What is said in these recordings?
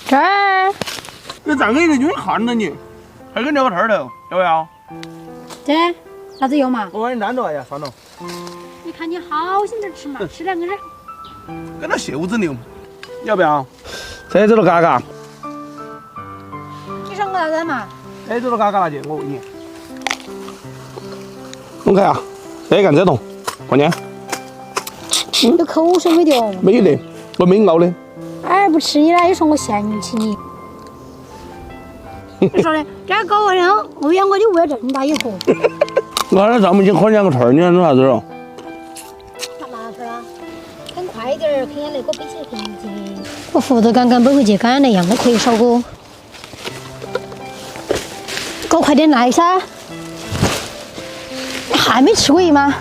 这儿。你再给一个就看着你，还给你个摊儿头，要不要？这啥子油嘛？我帮你担着，哎呀，算了。你看你好心点吃嘛，吃2个人。跟那袖子牛，要不要？车子都嘎嘎，你说我啥子嘛？车子都嘎嘎了去，我问你。我看啊，这干这动，过年有口水没得？没有的，我没熬的。儿不吃你了，又说我嫌弃你。你说的，这搞个人，我养我就为了这么大一盒。我看那丈母亲喝2个串儿，你看弄啥子了？干嘛去了？啃快点儿，啃下那个背起回去。我扶着杆杆背回去，杆那样都可以少个。给我快点来噻！你还没吃过鱼吗？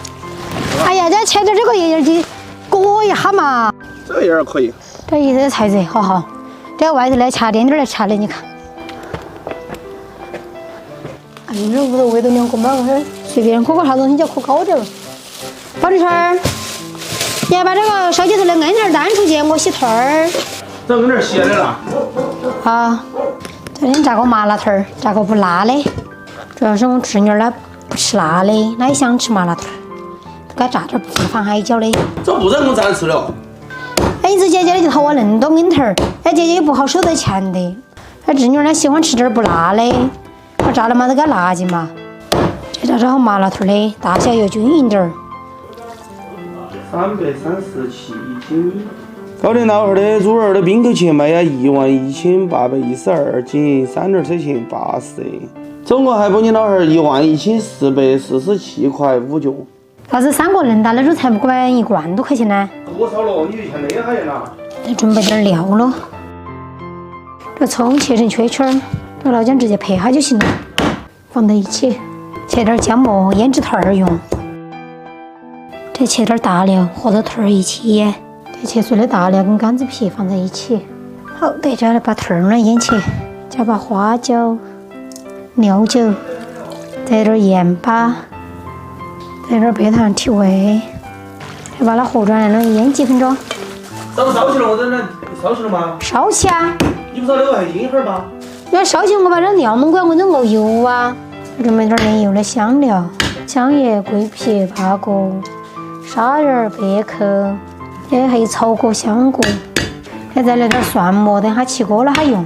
哎呀，再切点这个叶叶鸡，裹一下嘛。这个有点可以。这一这菜子好好，这外头来掐点点来掐的，你看。哎，这屋头围着2个猫，我说随便可啥东西就可高点儿。宝丽春，你要把这个烧鸡头的恩儿担出去，我洗腿儿。这跟点咸的了。啊，这里炸个麻辣腿儿，炸个不辣的。主要是我侄女儿她不吃辣的，她也想吃麻辣腿儿，给她炸点不放海椒的。这不然我咋吃了？哎，这姐姐的就投我那么多恩头儿，哎，姐姐也不好收得钱的。她侄女儿她喜欢吃点不辣的，我炸了嘛都给她辣进嘛。这炸成麻辣腿儿的，大小又均匀点儿。 337一斤。高田老汉的猪耳的冰口切卖呀11812斤，3.3钱80，总共还补你老汉11447块5角。要是3个人打的肉才不管1万多块钱呢？多少了？你就像那哈样了。再准备点料了，这葱切成圈圈，这老姜直接拍下就行了，放在一起，切点姜末腌制团儿用。 再切点大料和这腿儿一起腌，再切碎的大料跟杆子皮放在一起。好，接着来把腿儿呢腌起，加把花椒、料酒，再点盐巴，再点白糖提味，再把它和转来了腌几分钟。烧起了，我在那烧起了吗？烧起啊！你不烧那个还腌一会儿吗？你要烧起，我把这料弄过来，我就熬油啊。准备点炼油的香料，香叶、桂皮、八角。 沙仁、贝壳，还有草果、香果，再来点蒜末，等下起锅了还用。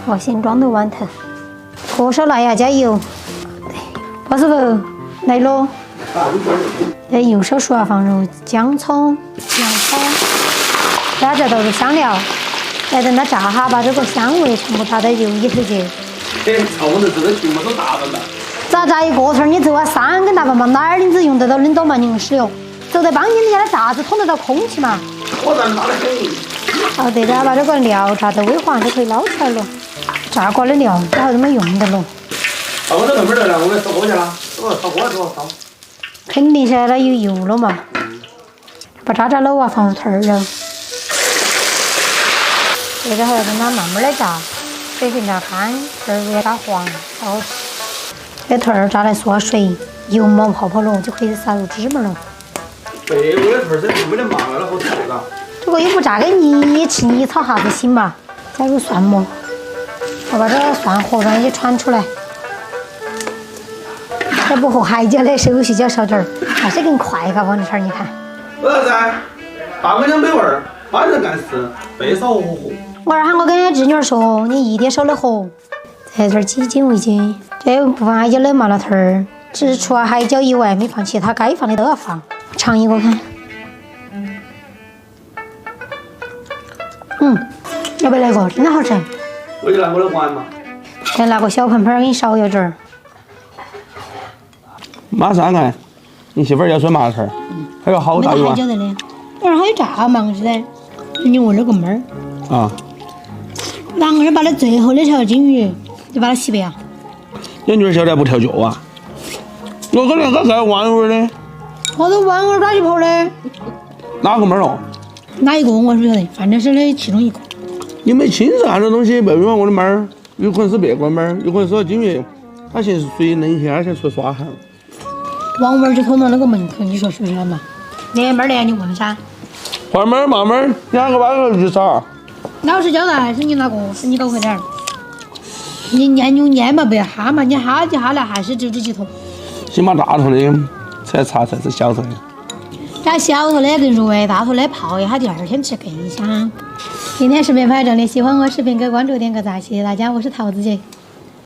好，先装到碗头，锅烧辣呀，加油。对，包师傅来喽。在油烧熟啊，放入姜、葱、洋葱，再倒入香料，再等它炸哈，把这个香味全部炸在油里头去。操！我这个全部都大半了。咋炸一个腿？你走啊，3根大棒棒，哪儿你只用得到冷冻嘛？你使用。 走在帮你人家的炸子通得到空气嘛？我咱炸得很。好，对的，把这个料炸得微黄就可以捞出来了。炸过的料以后都没用的了。啊，我这慢慢来了，我给烧锅去了。烧锅多少烧？肯定噻，它有油了嘛。把渣渣捞啊，放入腿儿肉。接着还要跟它慢慢的炸，水分炸干，腿儿也炸黄。好，这腿儿炸来缩水，油冒泡泡了，就可以撒入芝麻了。 对，我的腿儿这没得麻了，好吃嘎。这个又不炸给你吃，你炒啥子行嘛？加入蒜末，我把这个蒜和上也传出来。这不和海椒的手续就要少点儿，还是更快嘎，王丽春，你看。儿子，大姑娘没味儿，帮人干事，背烧火火。我儿喊我跟侄女儿说，你一点少的火。再点几斤为斤，这不放海椒的麻辣腿儿，只除了海椒以外，没放其他该放的都要放。 尝一个看，要不要来个？真的好吃。我就拿我的碗嘛。再拿个小盆盆给你烧一点儿。马上看，你媳妇儿要说麻辣腿，还有好大一碗。海椒的嘞，我说还有炸嘛，我是的。你问了个妹儿。啊。然后把那最后的条金鱼就把它洗白啊。你女儿晓得不调脚啊？我可能还玩味的。 我都忘了哪去跑的，哪个门儿哦？哪一个我是不晓得，反正是那其中一个。你没亲自按照东西，别问我的门儿，有可能是别个门儿，有可能是金鱼，他现在是属于冷天，他现在出去耍哈。王文就捅到那个门口，你说是不是嘛？那门儿的你问噻。换门儿嘛门儿，2个8个鱼啥？老师交代是你那个，是你搞快点儿。你念就念嘛，不要哈嘛，你哈起哈来还是直几头。起码大头的才查才是小头的。这小头的跟入味，大头的泡一下，第二天吃更香。今天视频拍这里，喜欢我视频给关注点个赞，谢谢大家，我是桃子姐。